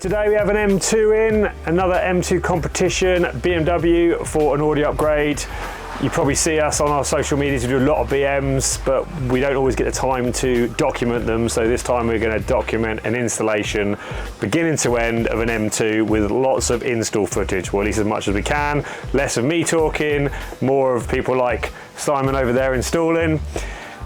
Today we have an M2 in, another M2 competition, BMW for an audio upgrade. You probably see us on our social medias, we do a lot of BMs, but we don't always get the time to document them. So this time we're going to document an installation, beginning to end, of an M2 with lots of install footage, well at least as much as we can. Less of me talking, more of people like Simon over there installing.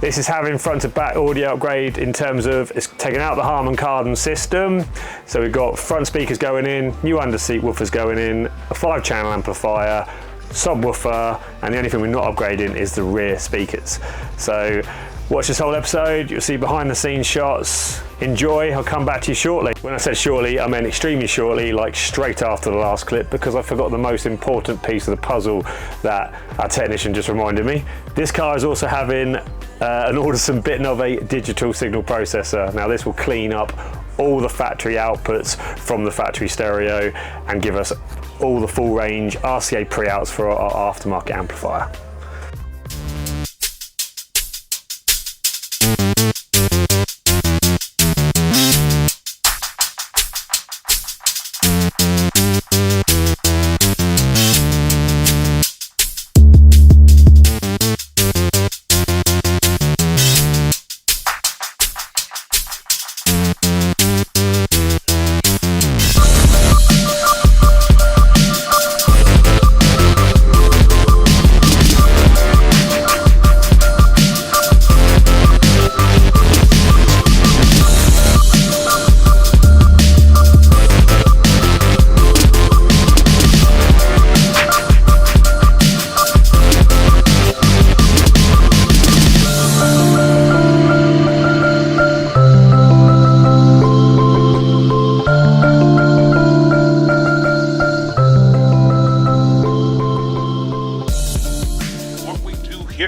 This is having front to back audio upgrade in terms of it's taking out the Harman Kardon system. So we've got front speakers going in, new underseat woofers going in, a 5-channel amplifier, subwoofer, and the only thing we're not upgrading is the rear speakers. So watch this whole episode, you'll see behind the scenes shots. Enjoy, I'll come back to you shortly. When I said shortly, I meant extremely shortly, like straight after the last clip, because I forgot the most important piece of the puzzle that our technician just reminded me. This car is also having an Audison bit of a digital signal processor. Now this will clean up all the factory outputs from the factory stereo and give us all the full range RCA pre-outs for our aftermarket amplifier.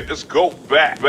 Let's go back.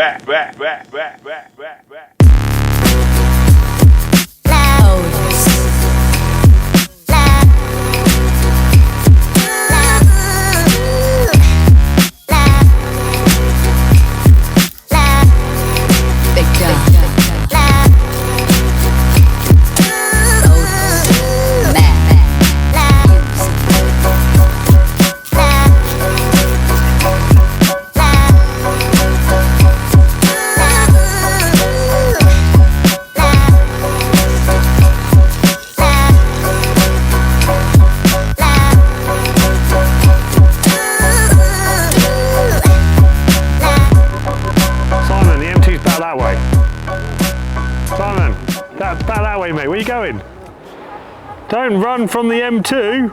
Mate, where are you going? Don't run from the M2.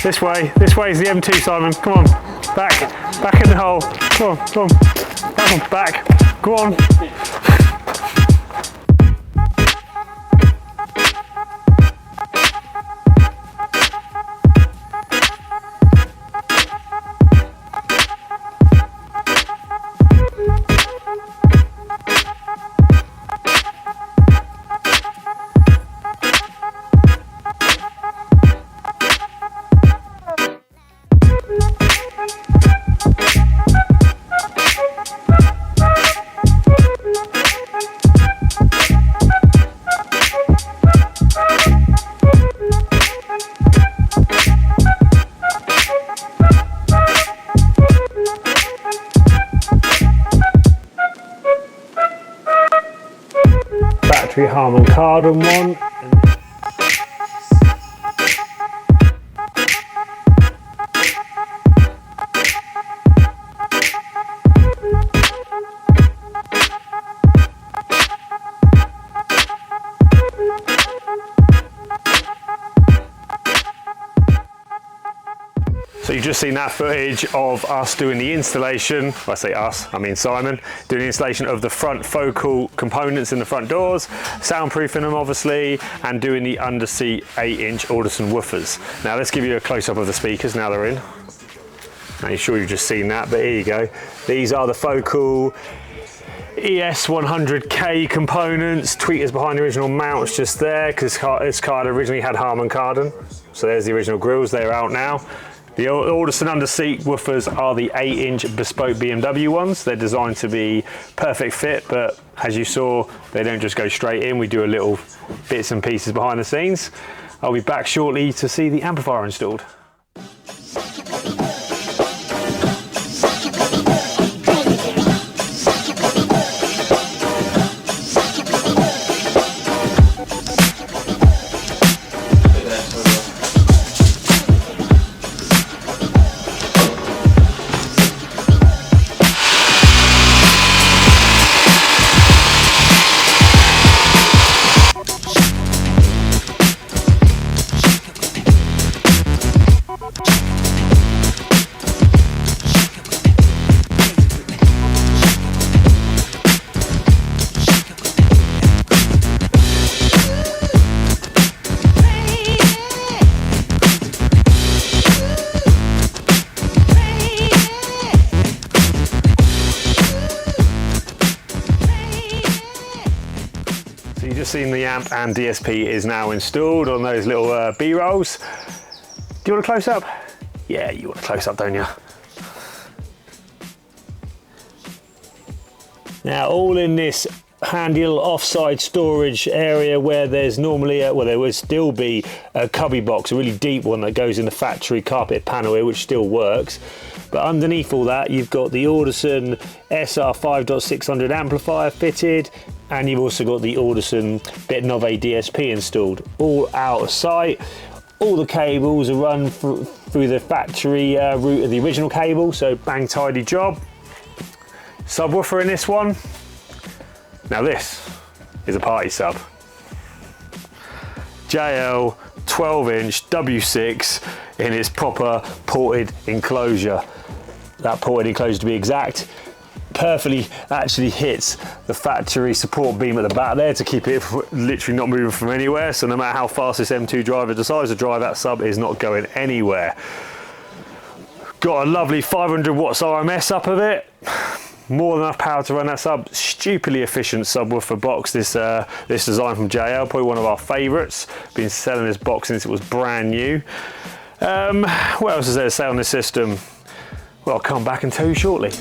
This way is the M2, Simon. Come on, back in the hole. Come on, back. Go on. Harman Kardon one. So you've just seen that footage of us doing the installation. When I say us, I mean Simon, doing the installation of the front focal components in the front doors, soundproofing them obviously, and doing the underseat 8-inch Audison woofers. Now let's give you a close-up of the speakers now they're in. I'm sure you've just seen that, but here you go. These are the focal ES100K components, tweeters behind the original mounts just there, because this car originally had Harman Kardon. So there's the original grills, they're out now. The Alderson under-seat woofers are the 8-inch bespoke BMW ones. They're designed to be perfect fit, but as you saw, they don't just go straight in. We do a little bits and pieces behind the scenes. I'll be back shortly to see the amplifier installed. You've just seen the amp and DSP is now installed on those little B-rolls. Do you want a close-up? Yeah, you want a close-up, don't you? Now, all in this handy little offside storage area where there's normally, well, there would still be a cubby box, a really deep one that goes in the factory carpet panel here, which still works. But underneath all that, you've got the Alderson SR 5.600 amplifier fitted, and you've also got the Alderson Bit Nove DSP installed, all out of sight. All the cables are run through the factory route of the original cable, so bang tidy job. Subwoofer in this one. Now this is a party sub. JL 12-inch W6 in its proper ported enclosure. That ported enclosure, to be exact, perfectly actually hits the factory support beam at the back there to keep it literally not moving from anywhere. So no matter how fast this M2 driver decides to drive, that sub is not going anywhere. Got a lovely 500 watts RMS up of it. More than enough power to run that sub. Stupidly efficient subwoofer box. This design from JL, probably one of our favourites. Been selling this box since it was brand new. What else is there to say on this system? Well, I'll come back and tell you shortly.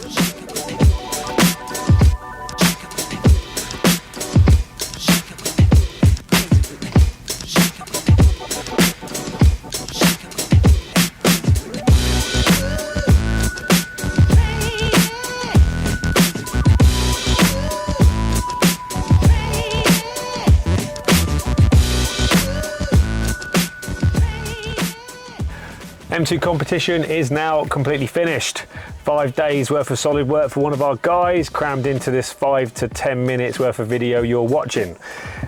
M2 competition is now completely finished. 5 days worth of solid work for one of our guys, crammed into this 5 to 10 minutes worth of video you're watching.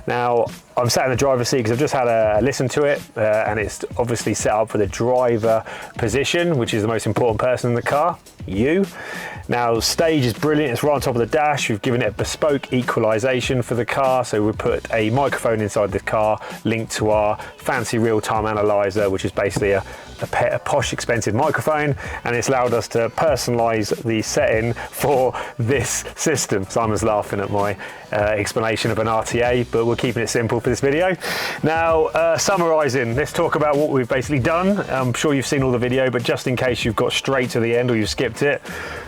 Now, I'm sat in the driver's seat because I've just had a listen to it, and it's obviously set up for the driver position, which is the most important person in the car, you. Now, the stage is brilliant. It's right on top of the dash. We've given it a bespoke equalization for the car. So we put a microphone inside the car linked to our fancy real-time analyzer, which is basically a posh, expensive microphone, and it's allowed us to personalize the setting for this system. Simon's laughing at my explanation of an RTA, but we're keeping it simple for this video. Now, summarizing, let's talk about what we've basically done. I'm sure you've seen all the video, but just in case you've got straight to the end or you've skipped it,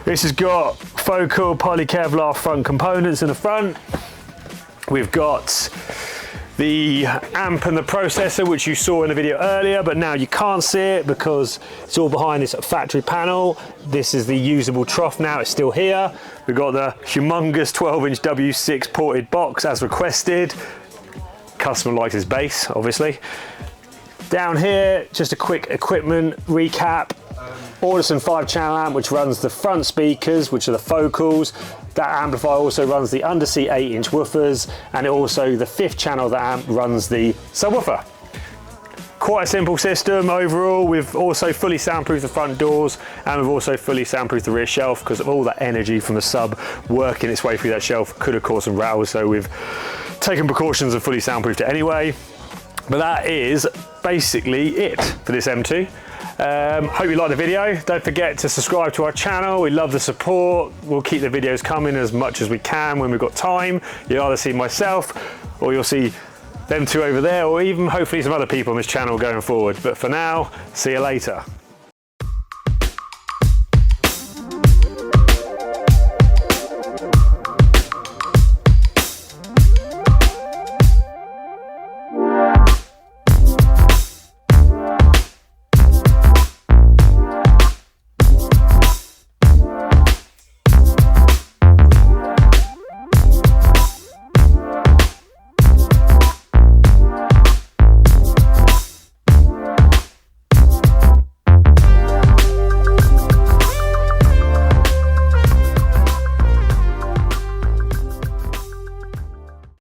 this has got focal poly Kevlar front components in the front. We've got the amp and the processor, which you saw in the video earlier, but now you can't see it because it's all behind this factory panel. This is the usable trough now, it's still here. We've got the humongous 12-inch W6 ported box as requested. Customer likes his bass, obviously. Down here, just a quick equipment recap. Alderson 5-channel amp, which runs the front speakers, which are the focals. That amplifier also runs the underseat 8-inch woofers, and it also, the 5th channel of the amp runs the subwoofer. Quite a simple system overall. We've also fully soundproofed the front doors, and we've also fully soundproofed the rear shelf because of all that energy from the sub working its way through that shelf could have caused some rattles, so we've taken precautions and fully soundproofed it anyway. But that is basically it for this M2. Hope you liked the video. Don't forget to subscribe to our channel. We love the support. We'll keep the videos coming as much as we can when we've got time. You'll either see myself or you'll see them two over there, or even hopefully some other people on this channel going forward. But for now, see you later.